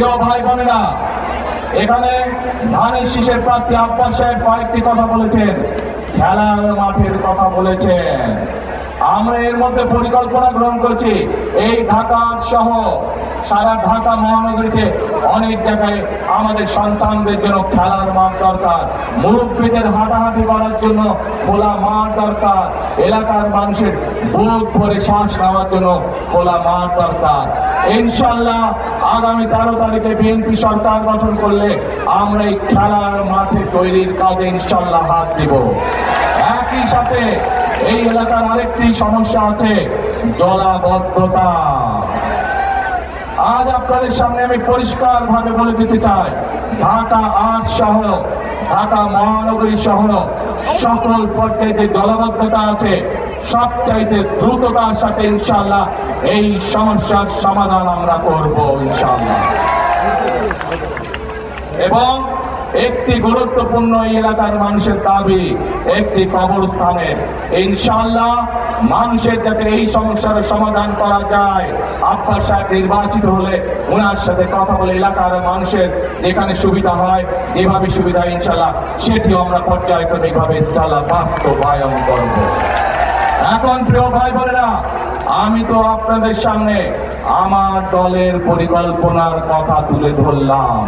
প্রিয় ভাই বোনেরা, এখানে ধানের শীষের প্রার্থী আব্বাস সাহেব কয়েকটি কথা বলেছেন, খেলার মাঠের কথা বলেছেন। আমরা এর মধ্যে পরিকল্পনা গ্রহণ করেছি, এই ঢাকা সহ সারা ঢাকা মহানগরীতে অনেক জায়গায় আমাদের সন্তানদের জন্য খেলার মাঠ দরকার, মুরব্বীদের হাঁটাহাঁটি করার জন্য খোলা মাঠ দরকার, এলাকার মানুষের বুক ভরে শ্বাস নেওয়ার জন্য খোলা মাঠ দরকার। ইনশাল্লাহ আগামী 13 তারিখে বিএনপি সরকার গঠন করলে আমরা এই খেলার মাঠে তৈরির কাজে ইনশাল্লাহ হাত দিব। একই সাথে এই এলাকার আরেকটি সমস্যা আছে, জলাবদ্ধতা। আজ আপনাদের সামনে আমি পরিষ্কার ভাবে বলে দিতে চাই, ঢাকা ৮ সহ ঢাকা মহানগরী সহ সকল পর্যায়ে যে জলাবদ্ধতা আছে, সবচাইতে দ্রুততার সাথে ইনশাআল্লাহ এই সমস্যার সমাধান আমরা করব ইনশাআল্লাহ। এবং একটি গুরুত্বপূর্ণ এই এলাকার মানুষের দাবি একটি কবরস্থানের, ইনশাআল্লাহ মানুষের যাতে এই সমস্যার সমাধান করা যায়, আব্বাস সাহেব নির্বাচিত হলে ওনার সাথে কথা বলে এলাকার মানুষের যেখানে সুবিধা হয়, যেভাবে সুবিধা ইনশাআল্লাহ সেটিও আমরা পর্যায়ক্রমিকভাবে ইনশাআল্লাহ বাস্তবায়ন করব। এখন প্রিয় ভাই বোনেরা, আমি তো আপনাদের সামনে আমার দলের পরিকল্পনার কথা তুলে ধরলাম।